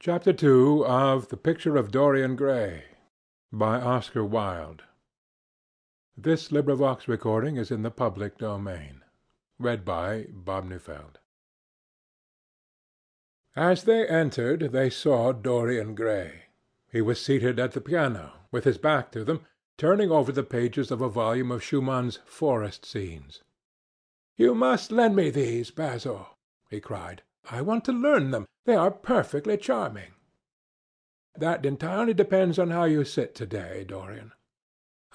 Chapter 2 of The Picture of Dorian Gray by Oscar Wilde. This recording is in the public domain. Read by Bob Neufeld. As they entered, they saw Dorian Gray. He was seated at the piano, with his back to them, turning over the pages of a volume of Schumann's Forest Scenes. "You must lend me these, Basil," he cried. "I want to learn them. They are perfectly charming." "That entirely depends on how you sit to-day, Dorian."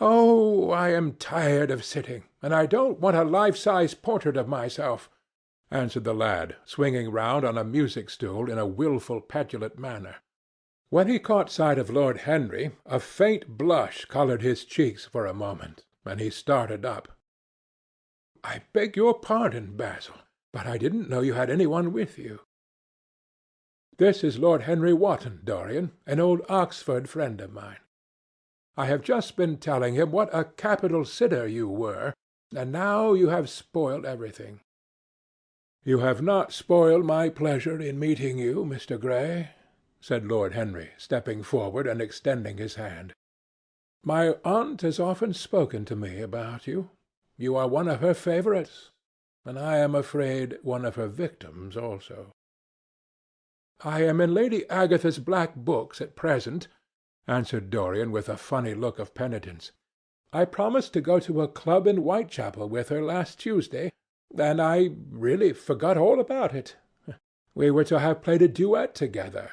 "Oh, I am tired of sitting, and I don't want a life-size portrait of myself," answered the lad, swinging round on a music-stool in a wilful, petulant manner. When he caught sight of Lord Henry, a faint blush coloured his cheeks for a moment, and he started up. "I beg your pardon, Basil, but I didn't know you had any one with you." "This is Lord Henry Wotton, Dorian, an old Oxford friend of mine. I have just been telling him what a capital sitter you were, and now you have spoiled everything." "You have not spoiled my pleasure in meeting you, Mr. Gray," said Lord Henry, stepping forward and extending his hand. "My aunt has often spoken to me about you. You are one of her favourites, and I am afraid one of her victims also." "I am in Lady Agatha's black books at present," answered Dorian with a funny look of penitence. "I promised to go to a club in Whitechapel with her last Tuesday, and I really forgot all about it. We were to have played a duet together.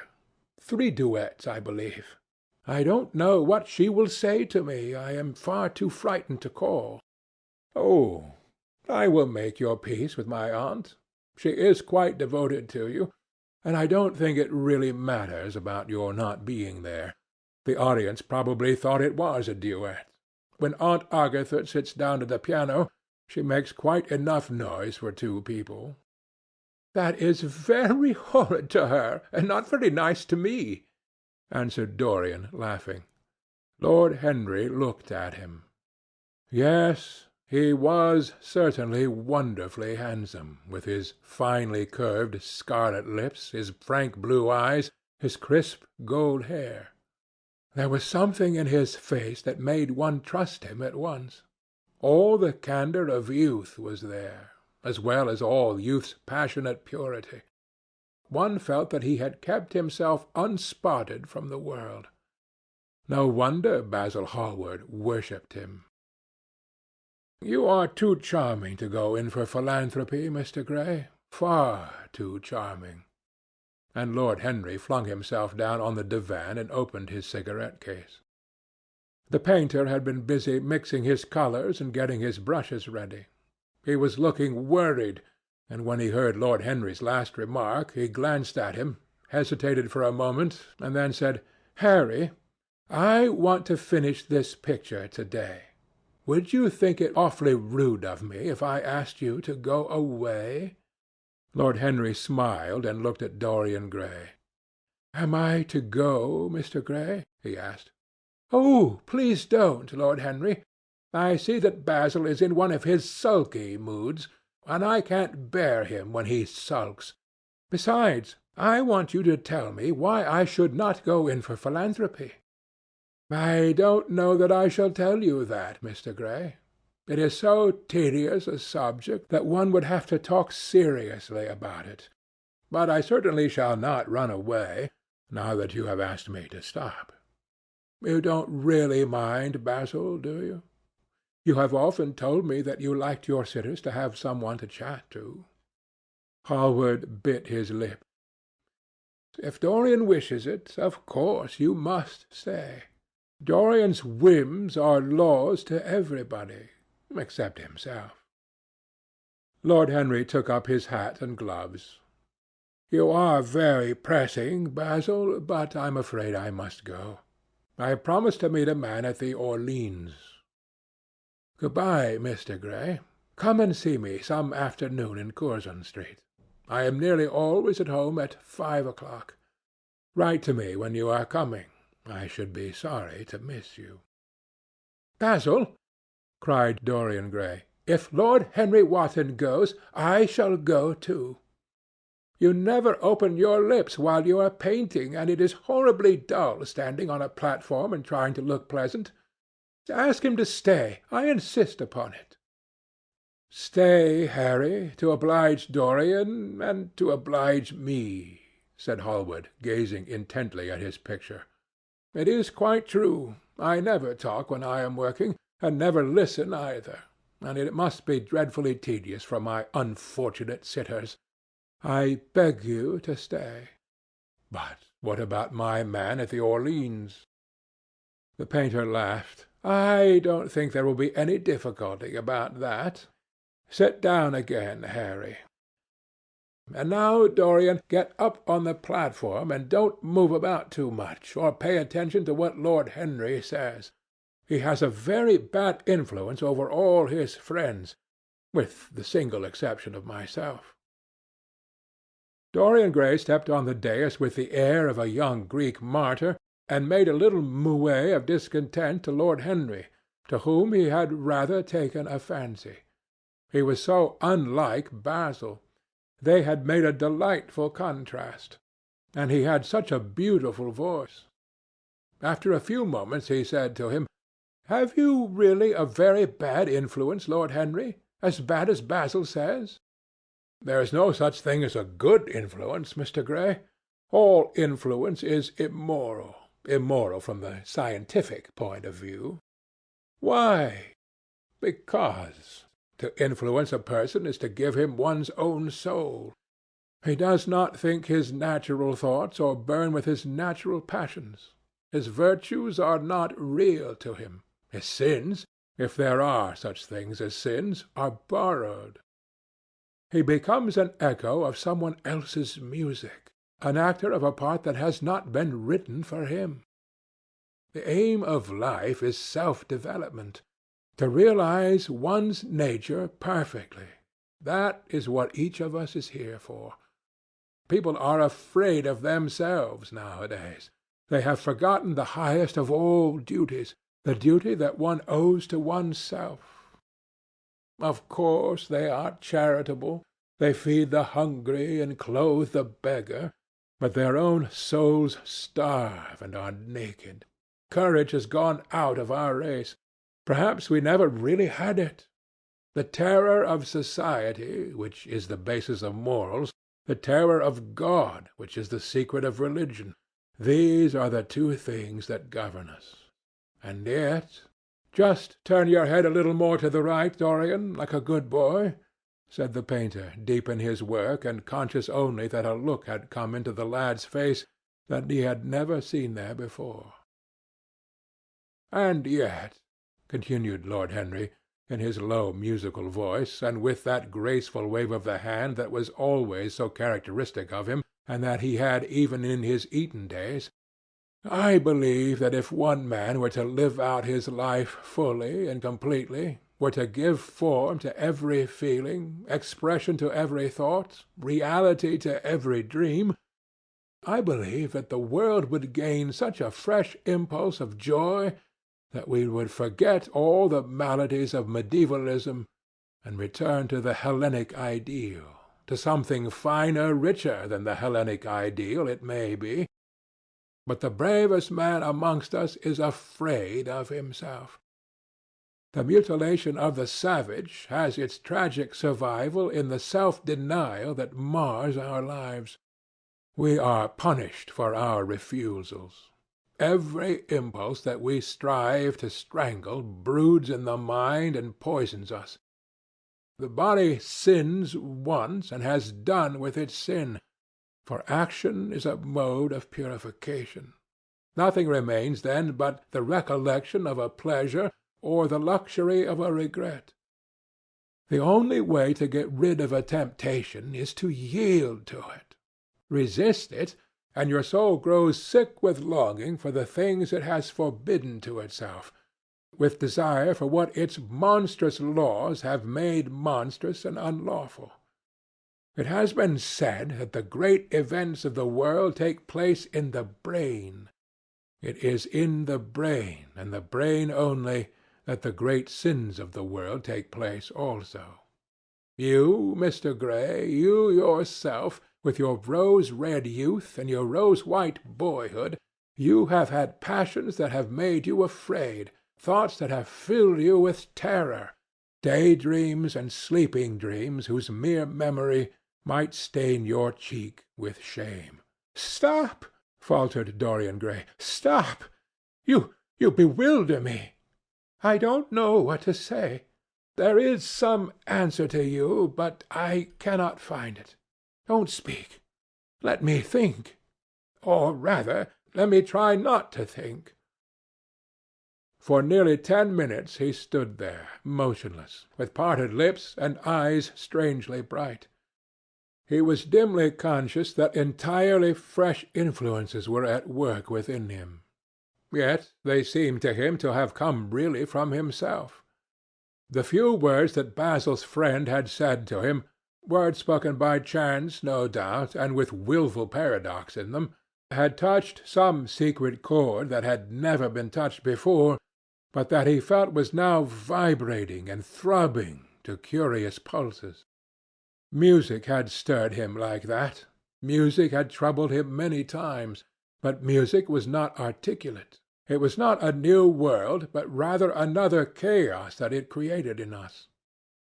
3 duets, I believe. I don't know what she will say to me. I am far too frightened to call." "Oh, I will make your peace with my aunt. She is quite devoted to you, and I don't think it really matters about your not being there. The audience probably thought it was a duet. When Aunt Agatha sits down to the piano, she makes quite enough noise for 2 people." "That is very horrid to her, and not very nice to me," answered Dorian, laughing. Lord Henry looked at him. Yes, he was certainly wonderfully handsome, with his finely curved scarlet lips, his frank blue eyes, his crisp gold hair. There was something in his face that made one trust him at once. All the candour of youth was there, as well as all youth's passionate purity. One felt that he had kept himself unspotted from the world. No wonder Basil Hallward worshipped him. "You are too charming to go in for philanthropy, Mr. Gray. Far too charming." And Lord Henry flung himself down on the divan and opened his cigarette-case. The painter had been busy mixing his colours and getting his brushes ready. He was looking worried, and when he heard Lord Henry's last remark, he glanced at him, hesitated for a moment, and then said, "Harry, I want to finish this picture to-day. Would you think it awfully rude of me if I asked you to go away?" Lord Henry smiled and looked at Dorian Gray. "Am I to go, Mr. Gray?" he asked. "Oh, please don't, Lord Henry. I see that Basil is in one of his sulky moods, and I can't bear him when he sulks. Besides, I want you to tell me why I should not go in for philanthropy." "I don't know that I shall tell you that, Mr. Gray. It is so tedious a subject that one would have to talk seriously about it. But I certainly shall not run away, now that you have asked me to stop. You don't really mind, Basil, do you? You have often told me that you liked your sitters to have some one to chat to." Hallward bit his lip. "If Dorian wishes it, of course you must stay. Dorian's whims are laws to everybody, except himself." Lord Henry took up his hat and gloves. "You are very pressing, Basil, but I'm afraid I must go. I have promised to meet a man at the Orleans. Good-bye, Mr. Gray. Come and see me some afternoon in Curzon Street. I am nearly always at home at 5 o'clock. Write to me when you are coming. I should be sorry to miss you." "Basil," cried Dorian Gray, "if Lord Henry Wotton goes, I shall go too." You never open your lips while you are painting, and it is horribly dull standing on a platform and trying to look pleasant. Ask him to stay. I insist upon it." "Stay, Harry, to oblige Dorian and to oblige me," said Hallward, gazing intently at his picture. "It is quite true. I never talk when I am working, and never listen either, and it must be dreadfully tedious for my unfortunate sitters. I beg you to stay." "But what about my man at the Orleans?" The painter laughed. "I don't think there will be any difficulty about that. Sit down again, Harry. And now, Dorian, get up on the platform, and don't move about too much, or pay attention to what Lord Henry says. He has a very bad influence over all his friends, with the single exception of myself." Dorian Gray stepped on the dais with the air of a young Greek martyr, and made a little moue of discontent to Lord Henry, to whom he had rather taken a fancy. He was so unlike Basil. They had made a delightful contrast, and he had such a beautiful voice. After a few moments he said to him, "Have you really a very bad influence, Lord Henry? As bad as Basil says?" "There is no such thing as a good influence, Mr. Gray. All influence is immoral, immoral from the scientific point of view." "Why?" "Because to influence a person is to give him one's own soul. He does not think his natural thoughts or burn with his natural passions. His virtues are not real to him. His sins, if there are such things as sins, are borrowed. He becomes an echo of someone else's music, an actor of a part that has not been written for him. The aim of life is self-development, to realize one's nature perfectly. That is what each of us is here for. People are afraid of themselves nowadays. They have forgotten the highest of all duties, the duty that one owes to oneself. Of course they are charitable, they feed the hungry and clothe the beggar, but their own souls starve and are naked. Courage has gone out of our race. Perhaps we never really had it. The terror of society, which is the basis of morals, the terror of God, which is the secret of religion, these are the two things that govern us. And yet— "Just turn your head a little more to the right, Dorian, like a good boy," said the painter, deep in his work, and conscious only that a look had come into the lad's face that he had never seen there before. "And yet," continued Lord Henry, in his low musical voice, and with that graceful wave of the hand that was always so characteristic of him, and that he had even in his Eton days, "I believe that if one man were to live out his life fully and completely, were to give form to every feeling, expression to every thought, reality to every dream, I believe that the world would gain such a fresh impulse of joy that we would forget all the maladies of medievalism and return to the Hellenic ideal, to something finer, richer than the Hellenic ideal, it may be. But the bravest man amongst us is afraid of himself. The mutilation of the savage has its tragic survival in the self-denial that mars our lives. We are punished for our refusals. Every impulse that we strive to strangle broods in the mind and poisons us. The body sins once and has done with its sin, for action is a mode of purification. Nothing remains then but the recollection of a pleasure or the luxury of a regret. The only way to get rid of a temptation is to yield to it. Resist it, and your soul grows sick with longing for the things it has forbidden to itself, with desire for what its monstrous laws have made monstrous and unlawful. It has been said that the great events of the world take place in the brain. It is in the brain, and the brain only, that the great sins of the world take place also. You, Mr. Gray, you yourself, with your rose-red youth and your rose-white boyhood, you have had passions that have made you afraid, thoughts that have filled you with terror, day-dreams and sleeping dreams whose mere memory might stain your cheek with shame." "Stop!" faltered Dorian Gray. "Stop! You bewilder me. I don't know what to say. There is some answer to you, but I cannot find it. Don't speak. Let me think. Or rather, let me try not to think." For nearly 10 minutes he stood there, motionless, with parted lips and eyes strangely bright. He was dimly conscious that entirely fresh influences were at work within him. Yet they seemed to him to have come really from himself. The few words that Basil's friend had said to him, words spoken by chance, no doubt, and with wilful paradox in them, had touched some secret chord that had never been touched before, but that he felt was now vibrating and throbbing to curious pulses. Music had stirred him like that. Music had troubled him many times. But music was not articulate. It was not a new world, but rather another chaos that it created in us.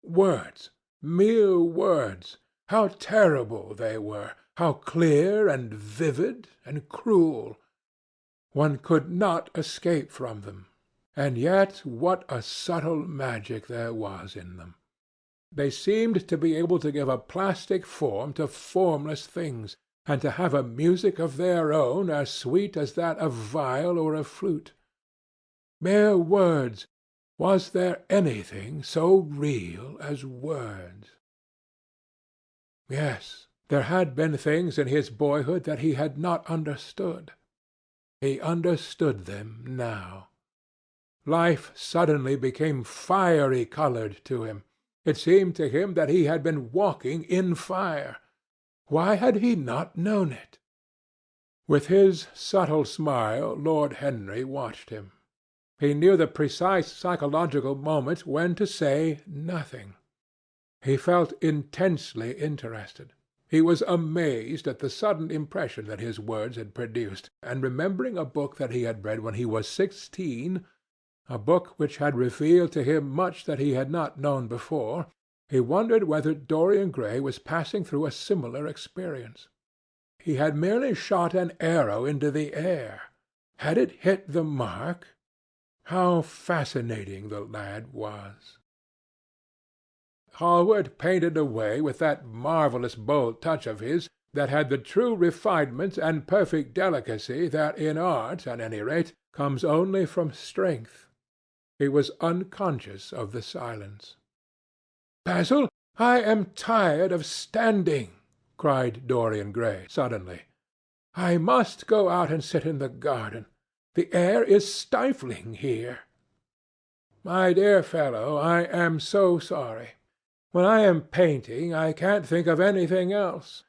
Words, mere words, how terrible they were, how clear and vivid and cruel. One could not escape from them. And yet what a subtle magic there was in them! They seemed to be able to give a plastic form to formless things, and to have a music of their own as sweet as that of viol or of flute. Mere words! Was there anything so real as words? Yes, there had been things in his boyhood that he had not understood. He understood them now. Life suddenly became fiery-colored to him. It seemed to him that he had been walking in fire. Why had he not known it? With his subtle smile Lord Henry watched him. He knew the precise psychological moment when to say nothing. He felt intensely interested. He was amazed at the sudden impression that his words had produced, and remembering a book that he had read when he was 16, a book which had revealed to him much that he had not known before, he wondered whether Dorian Gray was passing through a similar experience. He had merely shot an arrow into the air. Had it hit the mark? How fascinating the lad was! Hallward painted away with that marvellous bold touch of his that had the true refinement and perfect delicacy that in art, at any rate, comes only from strength. He was unconscious of the silence. "Basil, I am tired of standing," cried Dorian Gray suddenly. "I must go out and sit in the garden. The air is stifling here." "My dear fellow, I am so sorry. When I am painting, I can't think of anything else.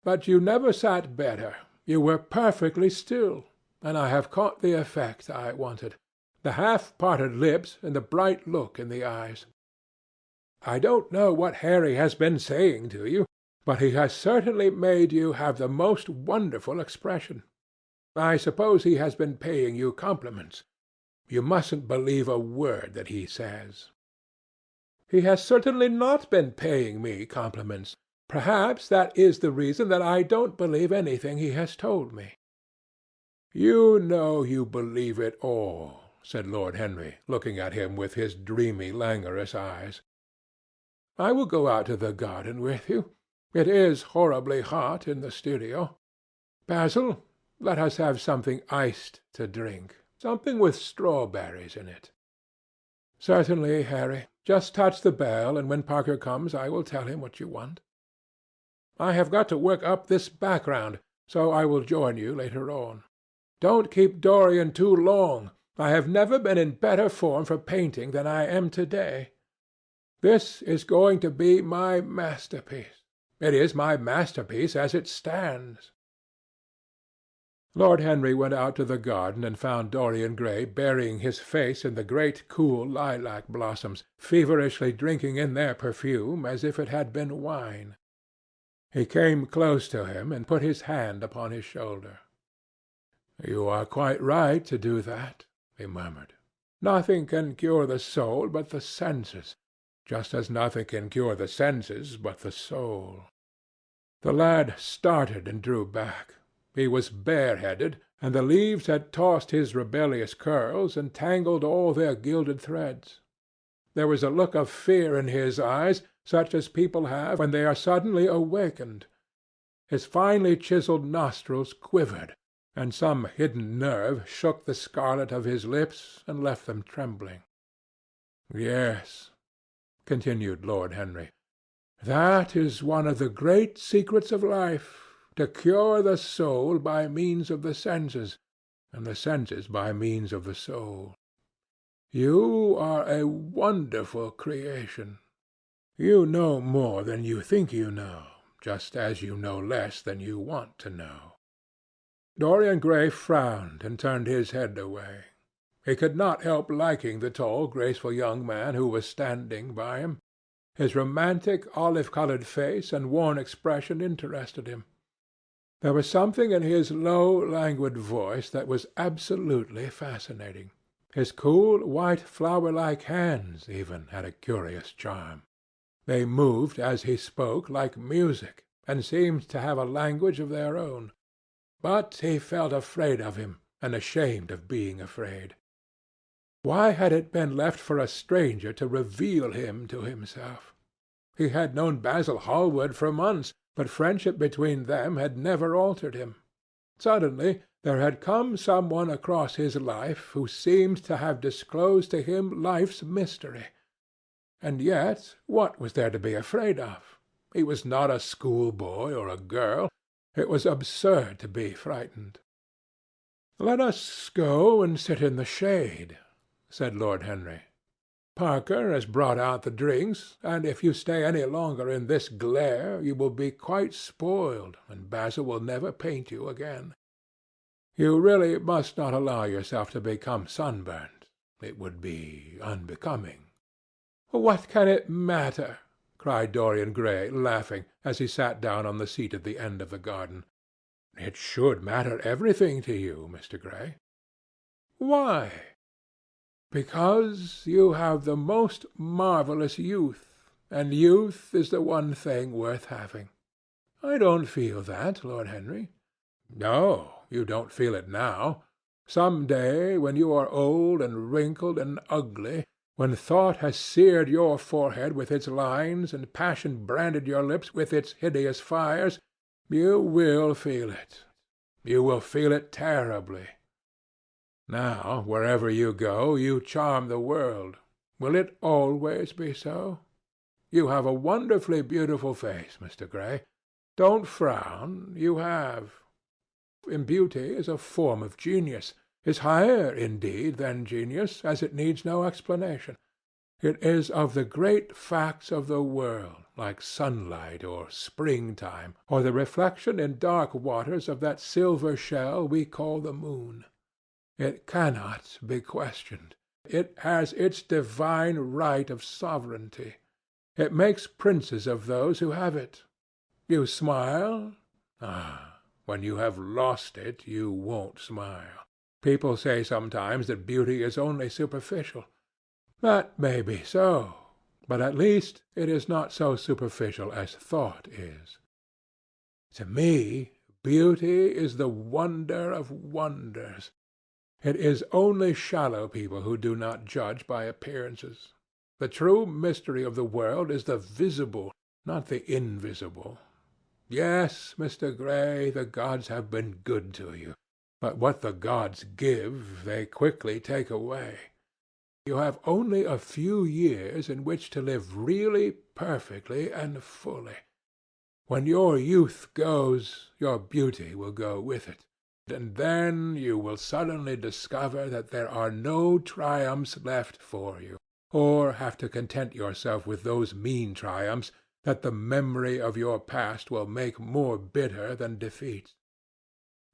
But you never sat better. You were perfectly still, and I have caught the effect I wanted. The half-parted lips and the bright look in the eyes. I don't know what Harry has been saying to you, but he has certainly made you have the most wonderful expression. I suppose he has been paying you compliments. You mustn't believe a word that he says." "He has certainly not been paying me compliments. Perhaps that is the reason that I don't believe anything he has told me." "You know you believe it all," said Lord Henry, looking at him with his dreamy, languorous eyes. "I will go out to the garden with you. It is horribly hot in the studio. Basil, let us have something iced to drink, something with strawberries in it." "Certainly, Harry. Just touch the bell, and when Parker comes I will tell him what you want." "I have got to work up this background, so I will join you later on. Don't keep Dorian too long. I have never been in better form for painting than I am to-day. This is going to be my masterpiece. It is my masterpiece as it stands." Lord Henry went out to the garden and found Dorian Gray burying his face in the great cool lilac blossoms, feverishly drinking in their perfume as if it had been wine. He came close to him and put his hand upon his shoulder. "You are quite right to do that," he murmured. "Nothing can cure the soul but the senses, just as nothing can cure the senses but the soul." The lad started and drew back. He was bareheaded, and the leaves had tossed his rebellious curls and tangled all their gilded threads. There was a look of fear in his eyes, such as people have when they are suddenly awakened. His finely chiselled nostrils quivered, and some hidden nerve shook the scarlet of his lips and left them trembling. "Yes," continued Lord Henry, "that is one of the great secrets of life, to cure the soul by means of the senses, and the senses by means of the soul. You are a wonderful creation. You know more than you think you know, just as you know less than you want to know." Dorian Gray frowned and turned his head away. He could not help liking the tall, graceful young man who was standing by him. His romantic, olive-coloured face and worn expression interested him. There was something in his low, languid voice that was absolutely fascinating. His cool, white, flower-like hands, even, had a curious charm. They moved, as he spoke, like music, and seemed to have a language of their own. But he felt afraid of him, and ashamed of being afraid. Why had it been left for a stranger to reveal him to himself? He had known Basil Hallward for months, but friendship between them had never altered him. Suddenly there had come some one across his life who seemed to have disclosed to him life's mystery. And yet what was there to be afraid of? He was not a schoolboy or a girl. It was absurd to be frightened. "Let us go and sit in the shade," said Lord Henry. "Parker has brought out the drinks, and if you stay any longer in this glare you will be quite spoiled, and Basil will never paint you again. You really must not allow yourself to become sunburnt. It would be unbecoming." "What can it matter?" cried Dorian Gray, laughing, as he sat down on the seat at the end of the garden. "It should matter everything to you, Mr. Gray." "Why?" "Because you have the most marvellous youth, and youth is the one thing worth having." "I don't feel that, Lord Henry." "No, you don't feel it now. Some day, when you are old and wrinkled and ugly, when thought has seared your forehead with its lines, and passion branded your lips with its hideous fires, you will feel it. You will feel it terribly. Now, wherever you go, you charm the world. Will it always be so? You have a wonderfully beautiful face, Mr. Gray. Don't frown. You have. In beauty is a form of genius, is higher, indeed, than genius, as it needs no explanation. It is of the great facts of the world, like sunlight or springtime, or the reflection in dark waters of that silver shell we call the moon. It cannot be questioned. It has its divine right of sovereignty. It makes princes of those who have it. You smile? Ah, when you have lost it, you won't smile. People say sometimes that beauty is only superficial. That may be so, but at least it is not so superficial as thought is. To me, beauty is the wonder of wonders. It is only shallow people who do not judge by appearances. The true mystery of the world is the visible, not the invisible. Yes, Mr. Gray, the gods have been good to you, but what the gods give, they quickly take away. You have only a few years in which to live really, perfectly, and fully. When your youth goes, your beauty will go with it. And then you will suddenly discover that there are no triumphs left for you, or have to content yourself with those mean triumphs that the memory of your past will make more bitter than defeats.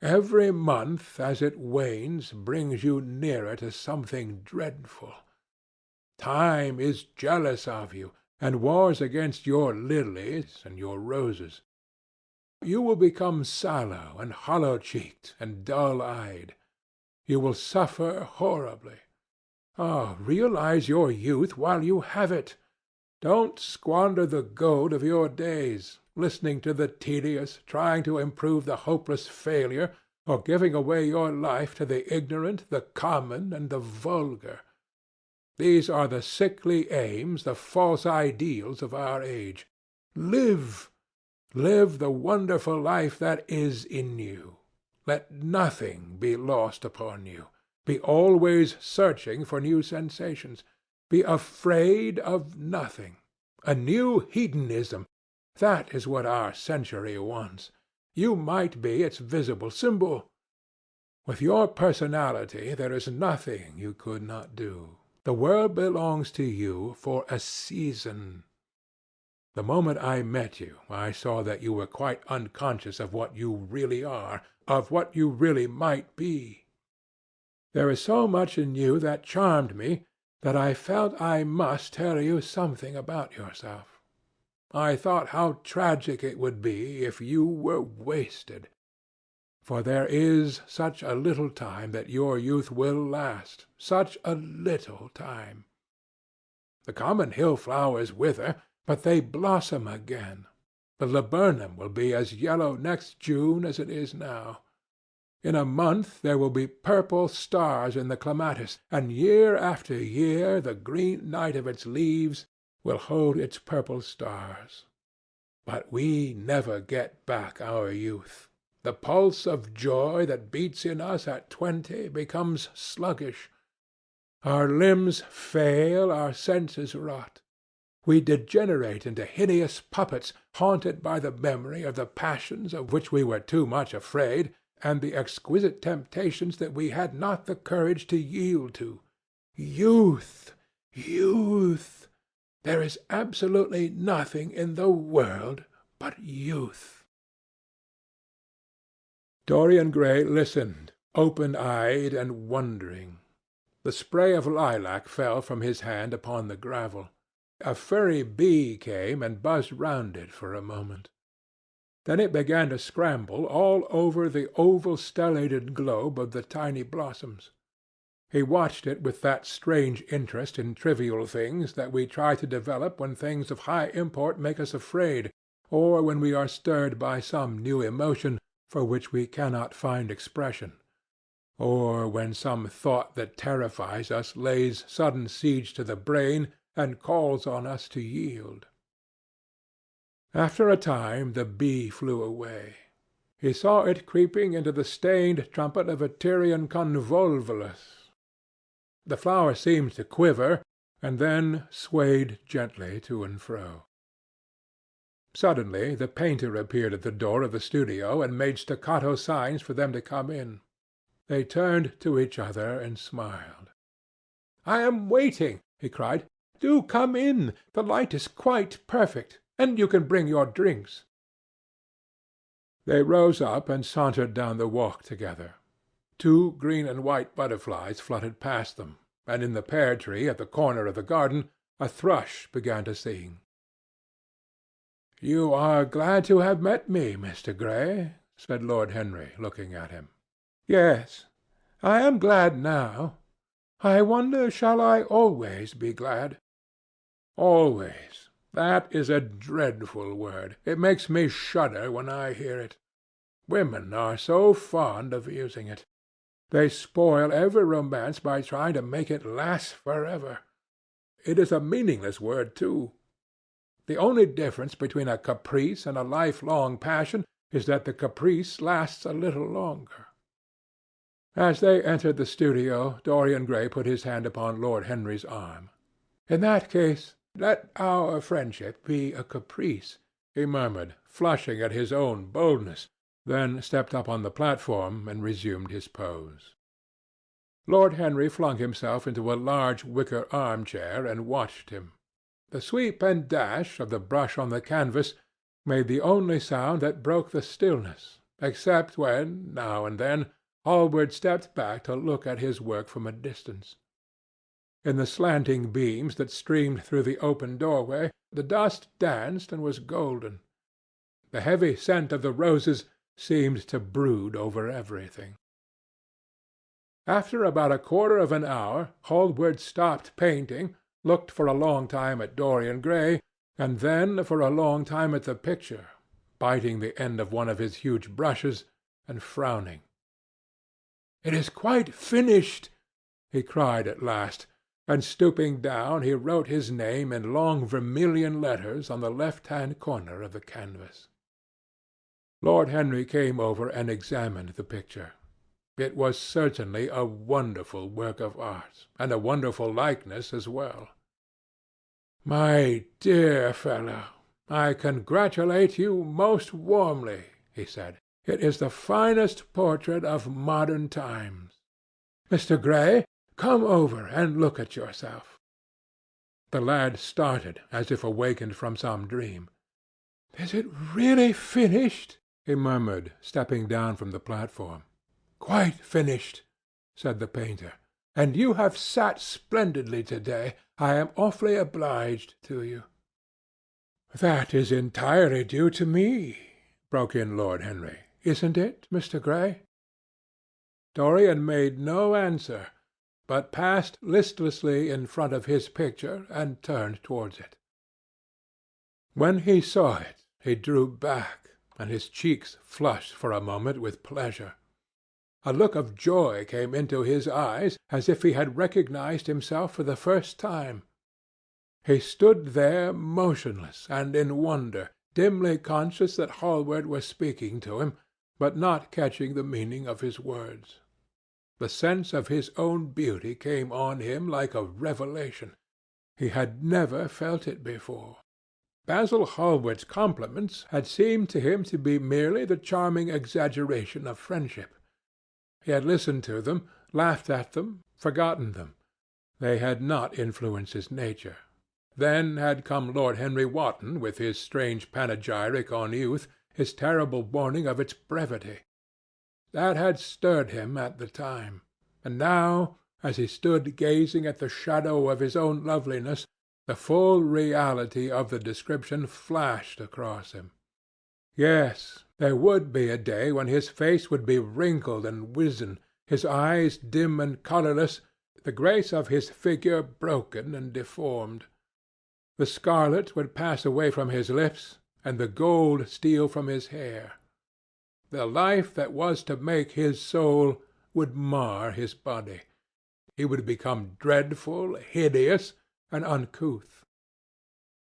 Every month, as it wanes, brings you nearer to something dreadful. Time is jealous of you, and wars against your lilies and your roses. You will become sallow and hollow-cheeked and dull-eyed. You will suffer horribly. Ah, realize your youth while you have it. Don't squander the gold of your days, listening to the tedious, trying to improve the hopeless failure, or giving away your life to the ignorant, the common, and the vulgar. These are the sickly aims, the false ideals of our age. Live! Live the wonderful life that is in you. Let nothing be lost upon you. Be always searching for new sensations. Be afraid of nothing. A new hedonism. That is what our century wants. You might be its visible symbol. With your personality there is nothing you could not do. The world belongs to you for a season. The moment I met you, I saw that you were quite unconscious of what you really are, of what you really might be. There is so much in you that charmed me that I felt I must tell you something about yourself. I thought how tragic it would be if you were wasted. For there is such a little time that your youth will last, such a little time. The common hill flowers wither, but they blossom again. The laburnum will be as yellow next June as it is now. In a month there will be purple stars in the clematis, and year after year the green night of its leaves will hold its purple stars. But we never get back our youth. The pulse of joy that beats in us at 20 becomes sluggish. Our limbs fail, our senses rot. We degenerate into hideous puppets, haunted by the memory of the passions of which we were too much afraid, and the exquisite temptations that we had not the courage to yield to. Youth! Youth! There is absolutely nothing in the world but youth. Dorian Gray listened, open-eyed and wondering. The spray of lilac fell from his hand upon the gravel. A furry bee came and buzzed round it for a moment. Then it began to scramble all over the oval stellated globe of the tiny blossoms. He watched it with that strange interest in trivial things that we try to develop when things of high import make us afraid, or when we are stirred by some new emotion for which we cannot find expression, or when some thought that terrifies us lays sudden siege to the brain and calls on us to yield. After a time the bee flew away. He saw it creeping into the stained trumpet of a Tyrian convolvulus. The flower seemed to quiver, and then swayed gently to and fro. Suddenly the painter appeared at the door of the studio and made staccato signs for them to come in. They turned to each other and smiled. "I am waiting," he cried. "Do come in. The light is quite perfect, and you can bring your drinks." They rose up and sauntered down the walk together. Two green and white butterflies fluttered past them, and in the pear tree at the corner of the garden a thrush began to sing. "You are glad to have met me, Mr. Gray," said Lord Henry, looking at him. "Yes, I am glad now. I wonder shall I always be glad?" "Always. That is a dreadful word. It makes me shudder when I hear it. Women are so fond of using it. They spoil every romance by trying to make it last forever. It is a meaningless word, too. The only difference between a caprice and a lifelong passion is that the caprice lasts a little longer." As they entered the studio, Dorian Gray put his hand upon Lord Henry's arm. "In that case, let our friendship be a caprice," he murmured, flushing at his own boldness, then stepped up on the platform and resumed his pose. Lord Henry flung himself into a large wicker arm-chair and watched him. The sweep and dash of the brush on the canvas made the only sound that broke the stillness, except when, now and then, Hallward stepped back to look at his work from a distance. In the slanting beams that streamed through the open doorway, the dust danced and was golden. The heavy scent of the roses seemed to brood over everything. After about a quarter of an hour, Hallward stopped painting, looked for a long time at Dorian Gray, and then for a long time at the picture, biting the end of one of his huge brushes and frowning. "It is quite finished," he cried at last, and stooping down he wrote his name in long vermilion letters on the left-hand corner of the canvas. Lord Henry came over and examined the picture. It was certainly a wonderful work of art, and a wonderful likeness as well. "My dear fellow, I congratulate you most warmly," he said. "It is the finest portrait of modern times. Mr. Gray, come over and look at yourself." The lad started as if awakened from some dream. "Is it really finished?" he murmured, stepping down from the platform. "Quite finished," said the painter. "And you have sat splendidly to-day. I am awfully obliged to you." "That is entirely due to me," broke in Lord Henry. "Isn't it, Mr. Gray?" Dorian made no answer, but passed listlessly in front of his picture and turned towards it. When he saw it, he drew back, and his cheeks flushed for a moment with pleasure. A look of joy came into his eyes, as if he had recognized himself for the first time. He stood there motionless and in wonder, dimly conscious that Hallward was speaking to him, but not catching the meaning of his words. The sense of his own beauty came on him like a revelation. He had never felt it before. Basil Hallward's compliments had seemed to him to be merely the charming exaggeration of friendship. He had listened to them, laughed at them, forgotten them. They had not influenced his nature. Then had come Lord Henry Wotton with his strange panegyric on youth, his terrible warning of its brevity. That had stirred him at the time, and now, as he stood gazing at the shadow of his own loveliness, the full reality of the description flashed across him. Yes, there would be a day when his face would be wrinkled and wizen, his eyes dim and colourless, the grace of his figure broken and deformed. The scarlet would pass away from his lips, and the gold steal from his hair. The life that was to make his soul would mar his body. He would become dreadful, hideous, and uncouth.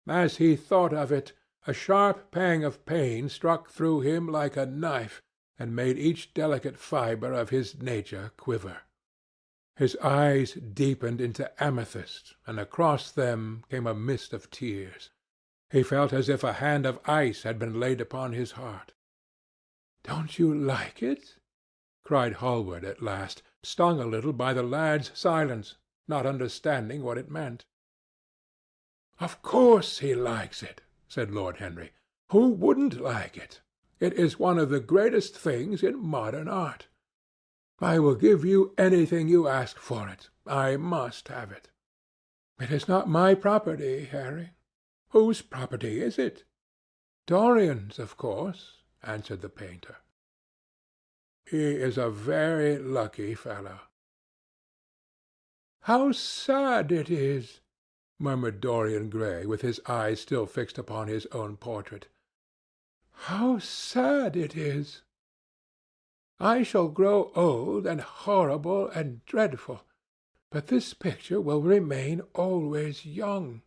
As he thought of it, a sharp pang of pain struck through him like a knife, and made each delicate fibre of his nature quiver. His eyes deepened into amethyst, and across them came a mist of tears. He felt as if a hand of ice had been laid upon his heart. "Don't you like it?" cried Hallward at last, stung a little by the lad's silence, not understanding what it meant. "Of course he likes it," said Lord Henry. "Who wouldn't like it? It is one of the greatest things in modern art. I will give you anything you ask for it. I must have it." "It is not my property, Harry." "Whose property is it?" "Dorian's, of course," answered the painter. "He is a very lucky fellow." "How sad it is," murmured Dorian Gray, with his eyes still fixed upon his own portrait. "How sad it is! I shall grow old and horrible and dreadful, but this picture will remain always young.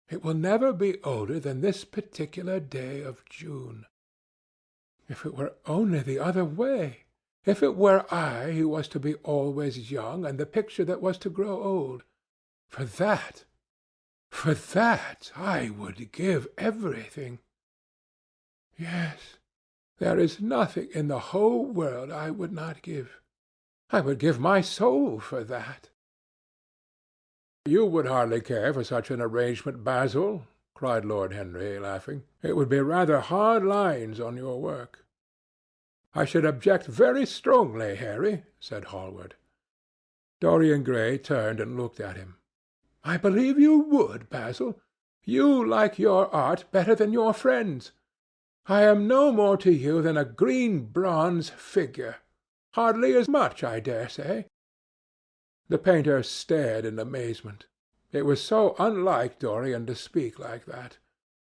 It will never be older than this particular day of June. If it were only the other way! If it were I who was to be always young, and the picture that was to grow old! For that I would give everything. Yes, there is nothing in the whole world I would not give. I would give my soul for that." "You would hardly care for such an arrangement, Basil," cried Lord Henry, laughing. "It would be rather hard lines on your work." "I should object very strongly, Harry," said Hallward. Dorian Gray turned and looked at him. "I believe you would, Basil. You like your art better than your friends. I am no more to you than a green bronze figure. Hardly as much, I dare say." The painter stared in amazement. It was so unlike Dorian to speak like that.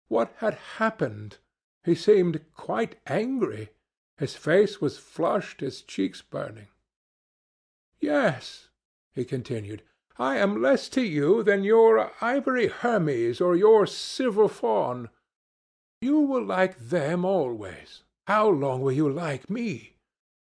What had happened? He seemed quite angry. His face was flushed, his cheeks burning. "Yes," he continued, "I am less to you than your ivory Hermes or your silver fawn. You will like them always. How long will you like me?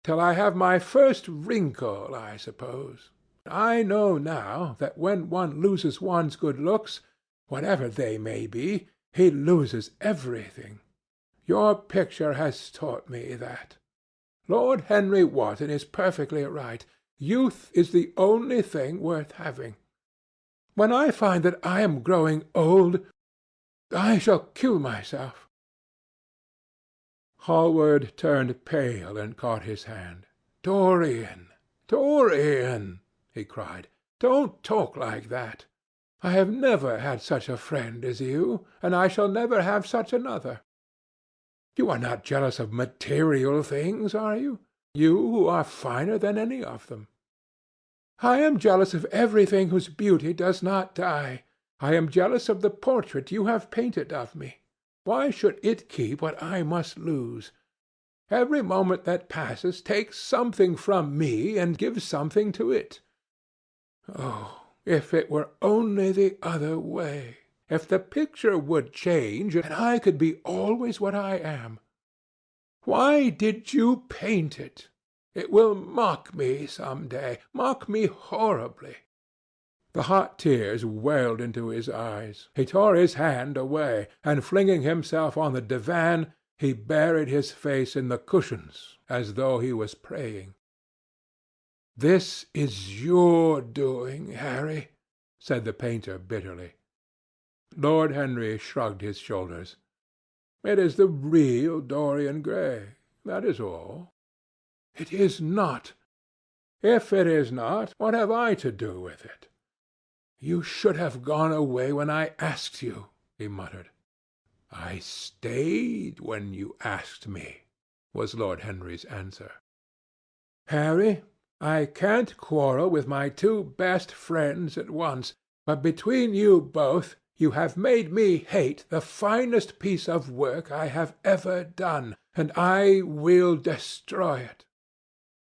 Till I have my first wrinkle, I suppose. I know now that when one loses one's good looks, whatever they may be, he loses everything. Your picture has taught me that. Lord Henry Wotton is perfectly right. Youth is the only thing worth having. When I find that I am growing old, I shall kill myself." Hallward turned pale and caught his hand. "Dorian, Dorian!" he cried. "Don't talk like that. I have never had such a friend as you, and I shall never have such another. You are not jealous of material things, are you? You who are finer than any of them." "I am jealous of everything whose beauty does not die. I am jealous of the portrait you have painted of me. Why should it keep what I must lose? Every moment that passes takes something from me and gives something to it. Oh, if it were only the other way! If the picture would change, and I could be always what I am! Why did you paint it? It will mock me some day, mock me horribly." The hot tears welled into his eyes. He tore his hand away, and flinging himself on the divan, he buried his face in the cushions as though he was praying. "This is your doing, Harry," said the painter bitterly. Lord Henry shrugged his shoulders. "It is the real Dorian Gray, that is all." "It is not." "If it is not, what have I to do with it?" "You should have gone away when I asked you," he muttered. "I stayed when you asked me," was Lord Henry's answer. "Harry, I can't quarrel with my two best friends at once, but between you both you have made me hate the finest piece of work I have ever done, and I will destroy it.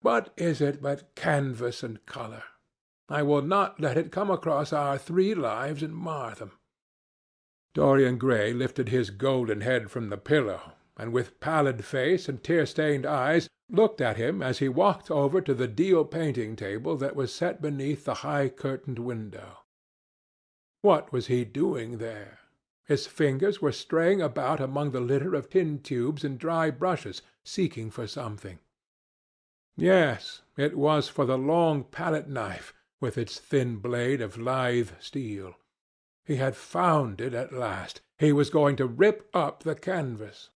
What is it but canvas and colour? I will not let it come across our 3 lives and mar them." Dorian Gray lifted his golden head from the pillow, and with pallid face and tear-stained eyes looked at him as he walked over to the deal painting table that was set beneath the high-curtained window. What was he doing there? His fingers were straying about among the litter of tin tubes and dry brushes, seeking for something. Yes, it was for the long palette-knife, with its thin blade of lithe steel. He had found it at last. He was going to rip up the canvas.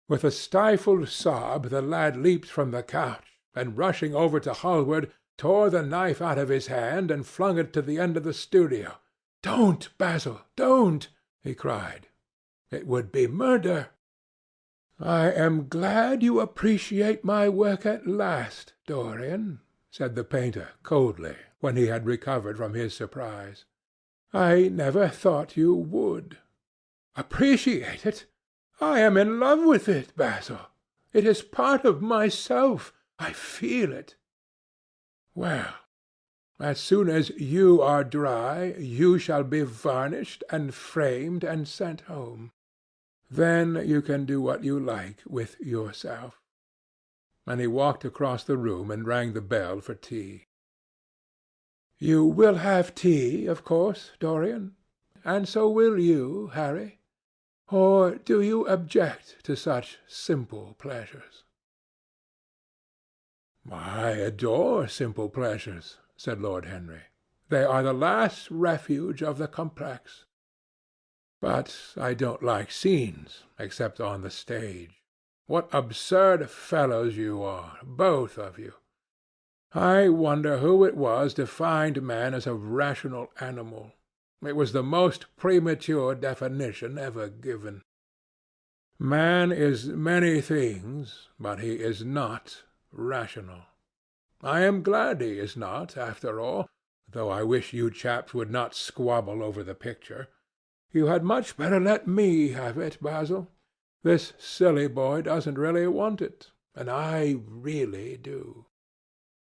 With a stifled sob the lad leaped from the couch, and rushing over to Hallward, tore the knife out of his hand and flung it to the end of the studio. "Don't, Basil, don't!" he cried. "It would be murder." "I am glad you appreciate my work at last, Dorian," said the painter coldly, when he had recovered from his surprise. "I never thought you would." "Appreciate it? I am in love with it, Basil. It is part of myself. I feel it." "Well, as soon as you are dry, you shall be varnished and framed and sent home. Then you can do what you like with yourself." And he walked across the room and rang the bell for tea. "You will have tea, of course, Dorian? And so will you, Harry? Or do you object to such simple pleasures?" "I adore simple pleasures," said Lord Henry. "They are the last refuge of the complex. But I don't like scenes, except on the stage. What absurd fellows you are, both of you! I wonder who it was defined man as a rational animal. It was the most premature definition ever given. Man is many things, but he is not rational. I am glad he is not, after all, though I wish you chaps would not squabble over the picture. You had much better let me have it, Basil. This silly boy doesn't really want it, and I really do."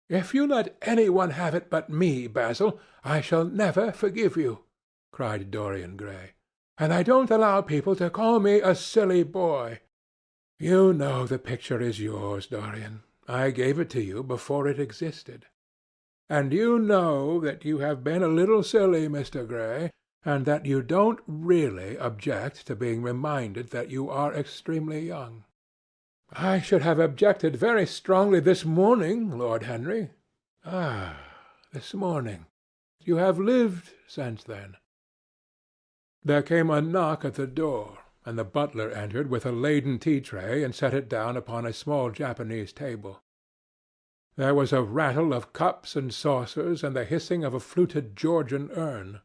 "If you let any one have it but me, Basil, I shall never forgive you," cried Dorian Gray. "And I don't allow people to call me a silly boy. You know the picture is yours, Dorian. I gave it to you before it existed. And you know that you have been a little silly, Mr. Gray, and that you don't really object to being reminded that you are extremely young." "I should have objected very strongly this morning, Lord Henry." "Ah, this morning. You have lived since then." There came a knock at the door, and the butler entered with a laden tea-tray and set it down upon a small Japanese table. There was a rattle of cups and saucers and the hissing of a fluted Georgian urn.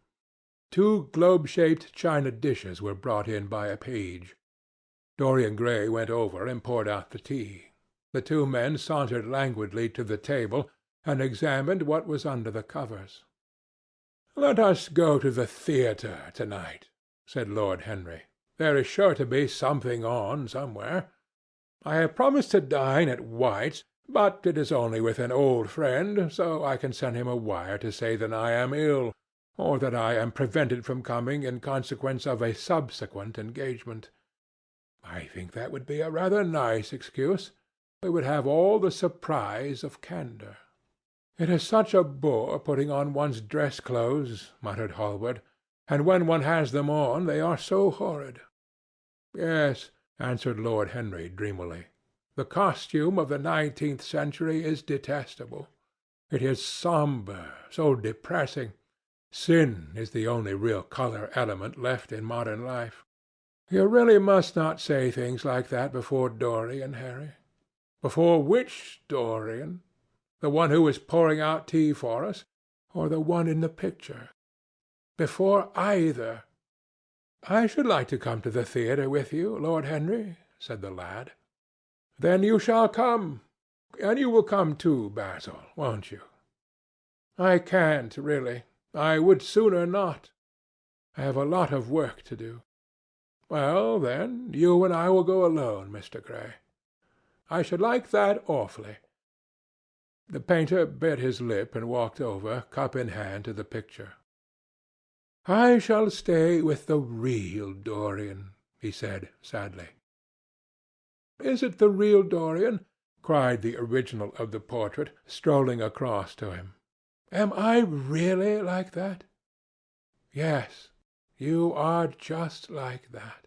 2 globe-shaped china dishes were brought in by a page. Dorian Gray went over and poured out the tea. The 2 men sauntered languidly to the table and examined what was under the covers. "Let us go to the theatre to-night," said Lord Henry. "There is sure to be something on somewhere. I have promised to dine at White's, but it is only with an old friend, so I can send him a wire to say that I am ill, or that I am prevented from coming in consequence of a subsequent engagement. I think that would be a rather nice excuse. It would have all the surprise of candour." "It is such a bore putting on one's dress clothes," muttered Hallward, "and when one has them on they are so horrid." "Yes," answered Lord Henry dreamily. "The costume of the 19th century is detestable. It is sombre, so depressing. Sin is the only real colour element left in modern life. You really must not say things like that before Dorian, Harry." "Before which Dorian? The one who is pouring out tea for us, or the one in the picture?" "Before either." "I should like to come to the theatre with you, Lord Henry," said the lad. "Then you shall come. And you will come too, Basil, won't you?" "I can't, really. I would sooner not. I have a lot of work to do." "Well, then, you and I will go alone, Mr. Gray." "I should like that awfully." The painter bit his lip and walked over, cup in hand, to the picture. "I shall stay with the real Dorian," he said sadly. "Is it the real Dorian?" cried the original of the portrait, strolling across to him. "Am I really like that?" "Yes, you are just like that."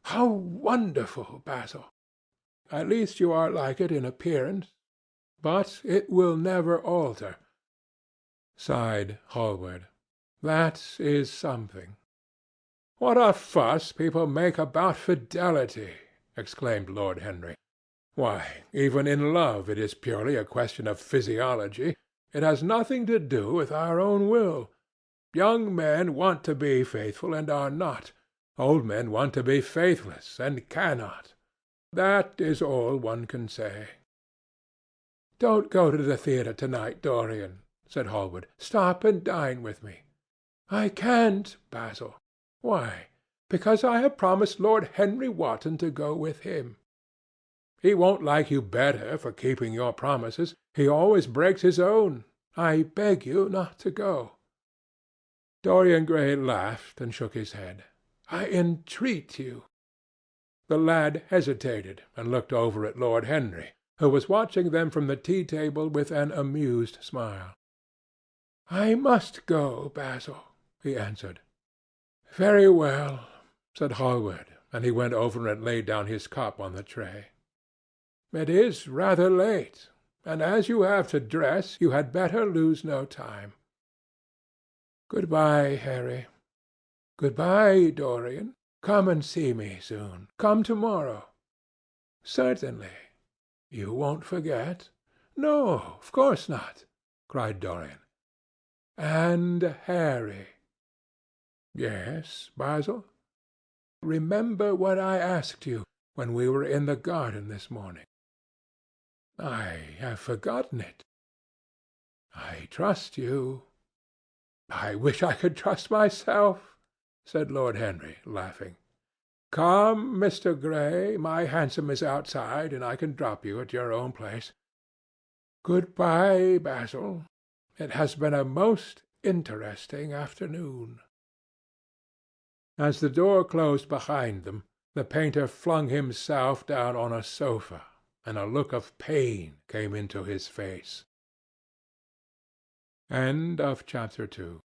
"How wonderful, Basil!" "At least you are like it in appearance. But it will never alter," sighed Hallward. "That is something." "What a fuss people make about fidelity!" exclaimed Lord Henry. "Why, even in love it is purely a question of physiology. It has nothing to do with our own will. Young men want to be faithful and are not. Old men want to be faithless and cannot. That is all one can say." "Don't go to the theatre to-night, Dorian," said Hallward. "Stop and dine with me." "I can't, Basil." "Why?" "Because I have promised Lord Henry Wotton to go with him." "He won't like you better for keeping your promises. He always breaks his own. I beg you not to go." Dorian Gray laughed and shook his head. "I entreat you." The lad hesitated and looked over at Lord Henry, who was watching them from the tea-table with an amused smile. "I must go, Basil," he answered. "Very well," said Hallward, and he went over and laid down his cup on the tray. "It is rather late, and as you have to dress, you had better lose no time. Good-bye, Harry. Good-bye, Dorian. Come and see me soon. Come tomorrow." "Certainly. You won't forget?" "No, of course not," cried Dorian. "And Harry." "Yes, Basil?" Remember what I asked you when we were in the garden this morning." "I have forgotten it." "I trust you." "I wish I could trust myself," said Lord Henry, laughing. "Come, Mr. Gray, my hansom is outside, and I can drop you at your own place. Good-bye, Basil. It has been a most interesting afternoon." As the door closed behind them, the painter flung himself down on a sofa, and a look of pain came into his face. Chapter 2